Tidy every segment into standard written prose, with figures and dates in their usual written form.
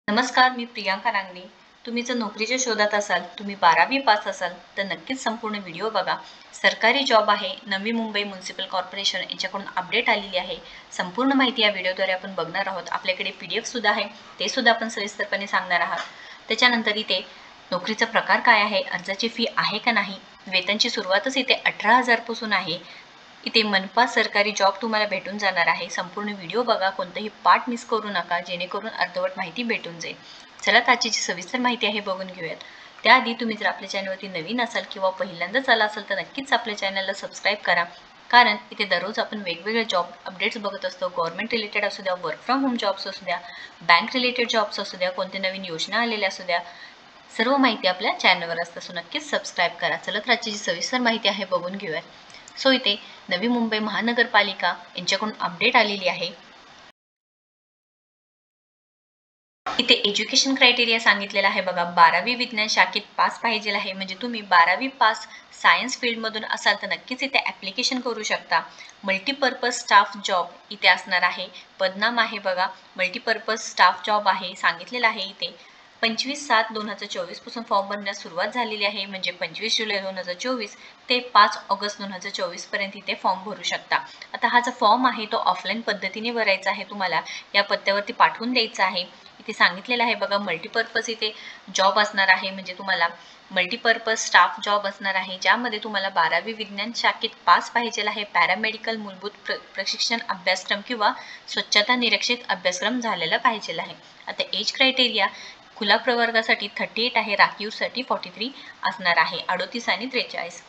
नमस्कार, मी प्रियांका नांगणे. तुम्ही जर नोकरीच्या शोधात असाल, तुम्ही 12वी पास असाल, तर नक्कीच संपूर्ण व्हिडिओ बघा. सरकारी जॉब आहे. नवी मुंबई म्युनिसिपल कॉर्पोरेशन यांच्याकडून अपडेट आलेली आहे. संपूर्ण माहिती या व्हिडिओद्वारे आपण बघणार आहोत. आपल्याकडे PDF सुद्धा आहे, ते सुद्धा आपण सविस्तरपणे सांगणार आहात. त्याच्यानंतर इथे नोकरीचा प्रकार काय आहे, अर्जाची फी आहे का नाही, वेतनची सुरुवातच इथे 18,000 पासून आहे. इथे मनपा सरकारी जॉब तुम्हाला भेटून जाणार आहे. संपूर्ण व्हिडिओ बघा, कोणताही पार्ट मिस करू नका, जेणेकरून अर्धवट माहिती भेटून जाईल. चला आजची जी सविस्तर माहिती आहे बघून घेऊयात. त्याआधी तुम्ही जर आपल्या चॅनलवरती नवीन असाल किंवा पहिल्यांदाच आला असाल तर नक्कीच आपल्या चॅनलला सबस्क्राईब करा, कारण इथे दररोज आपण वेगवेगळे जॉब अपडेट्स बघत असतो. गव्हर्नमेंट रिलेटेड असू द्या, वर्क फ्रॉम होम जॉब्स असू द्या, बँक रिलेटेड जॉब्स असू द्या, कोणत्या नवीन योजना आलेल्या असू द्या, सर्व माहिती आपल्या चॅनलवर असते. सो नक्कीच सबस्क्राईब करा. चला आजची जी सविस्तर माहिती आहे बघून घेऊयात. सो इथे नवी मुंबई महानगरपालिका यांच्याकडून अपडेट आलेली आहे. इथे एज्युकेशन क्रायटेरिया सांगितलेला आहे बघा. 12वी विज्ञान शाखेत पास पाहिजे आहे. म्हणजे तुम्ही 12वी पास सायन्स फील्डमधून असाल तर नक्कीच इथे ॲप्लिकेशन करू शकता. मल्टीपर्पज स्टाफ जॉब इथे असणार आहे. पदनाम आहे बघा, मल्टीपर्पज स्टाफ जॉब आहे सांगितलेलं आहे. इथे 25/7/2024 पासून फॉर्म भरण्यास सुरुवात झालेली आहे. म्हणजे 25 जुलै 2024 ते 5 ऑगस्ट 2024 पर्यंत इथे फॉर्म भरू शकता. आता हा जो फॉर्म आहे तो ऑफलाईन पद्धतीने भरायचा आहे. तुम्हाला या पत्त्यावरती पाठवून द्यायचा आहे. इथे सांगितलेलं आहे बघा, मल्टीपर्पज इथे जॉब असणार आहे. म्हणजे तुम्हाला मल्टीपर्पज स्टाफ जॉब असणार आहे, ज्यामध्ये तुम्हाला 12वी विज्ञान शाखेत पास पाहिजे आहे. पॅरामेडिकल मूलभूत प्रशिक्षण अभ्यासक्रम किंवा स्वच्छता निरीक्षक अभ्यासक्रम झालेला पाहिजे आहे. आता एज क्रायटेरिया खुला प्रवर्गासाठी 38 आहे, राखीवसाठी 43 असणार आहे. 38 आणि 43.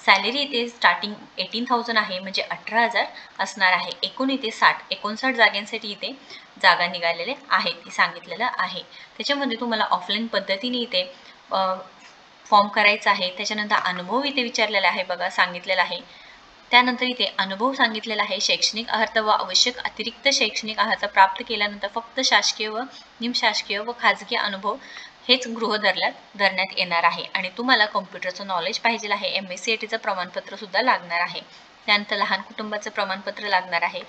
सॅलरी इथे स्टार्टिंग 18,000 आहे, म्हणजे 18,000 असणार आहे. एकूण इथे 59 जागांसाठी इथे जागा निघालेले आहेत, हे सांगितलेलं आहे. त्याच्यामध्ये तुम्हाला ऑफलाईन पद्धतीने इथे फॉर्म करायचा आहे. त्याच्यानंतर अनुभव इथे विचारलेला आहे बघा, सांगितलेला आहे. त्यानंतर इथे अनुभव सांगितलेला आहे. शैक्षणिक अर्हता व आवश्यक अतिरिक्त शैक्षणिक अर्हता प्राप्त केल्यानंतर फक्त शासकीय व निमशासकीय व खाजगी अनुभव हेच धरण्यात येणार आहे. आणि तुम्हाला कॉम्प्युटरचं नॉलेज पाहिजे आहे. MSc प्रमाणपत्र सुद्धा लागणार आहे. त्यानंतर लहान कुटुंबाचं प्रमाणपत्र लागणार आहे.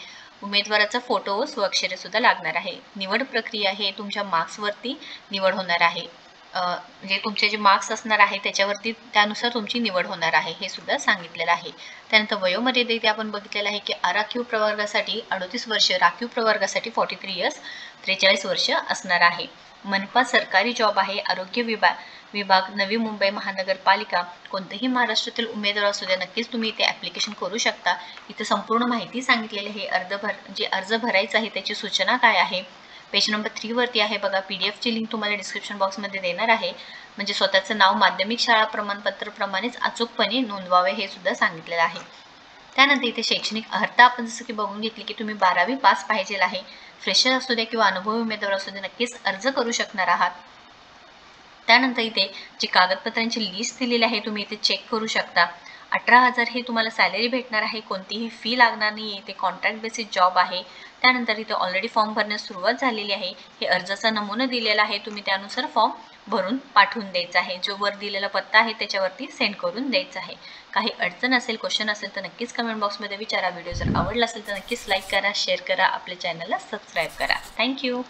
उमेदवाराचा फोटो व स्वाक्षरी सुद्धा लागणार आहे. निवड प्रक्रिया हे तुमच्या मार्क्सवरती निवड होणार आहे. म्हणजे तुमचे जे मार्क्स असणार आहे त्याच्यावरती त्यानुसार तुमची निवड होणार आहे, हे सुद्धा सांगितलेलं आहे. त्यानंतर वयोमर्यादा इथे आपण बघितलेलं आहे की आराखीव प्रवर्गासाठी 38 वर्ष, राखीव प्रवर्गासाठी 43 इयर्स 43 वर्ष असणार आहे. मनपा सरकारी जॉब आहे. आरोग्य विभाग नवी मुंबई महानगरपालिका, कोणतेही महाराष्ट्रातील उमेदवार असू द्या, नक्कीच तुम्ही इथे ॲप्लिकेशन करू शकता. इथे संपूर्ण माहिती सांगितलेली आहे. जे अर्ज भरायचा आहे त्याची सूचना काय आहे, पेज नंबर 3 वरती आहे बघा. PDFची लिंक तुम्हाला डिस्क्रिप्शन बॉक्समध्ये देणार आहे. म्हणजे स्वतःचं नाव माध्यमिक शाळा प्रमाणपत्र प्रमाणेच अचूकपणे नोंदवावे, हे सुद्धा सांगितलेलं आहे. त्यानंतर इथे शैक्षणिक अर्हता आपण जसं की बघून घेतली की तुम्ही 12वी पास पाहिजे आहे. फ्रेशर असू द्या किंवा अनुभवी उमेदवार असू द्या, नक्कीच अर्ज करू शकणार आहात. त्यानंतर इथे जी कागदपत्रांची लिस्ट दिलेली आहे तुम्ही इथे चेक करू शकता. 18,000 हे तुम्हाला सॅलरी भेटणार आहे. कोणतीही फी लागणार नाही. इथे कॉन्ट्रॅक्ट बेसिस जॉब आहे. त्यानंतर इथे ऑलरेडी फॉर्म भरण्यास सुरुवात झालेली आहे. हे अर्जाचा नमुना दिलेला आहे, तुम्ही त्यानुसार फॉर्म भरून पाठवून द्यायचा आहे. जो वर दिलेला पत्ता आहे त्याच्यावरती सेंड करून द्यायचा आहे. काही अडचण असेल, क्वेश्चन असेल तर नक्कीच कमेंट बॉक्समध्ये विचारा. व्हिडिओ जर आवडला असेल तर नक्कीच लाईक करा, शेअर करा, आपल्या चॅनलला सबस्क्राईब करा. थँक्यू.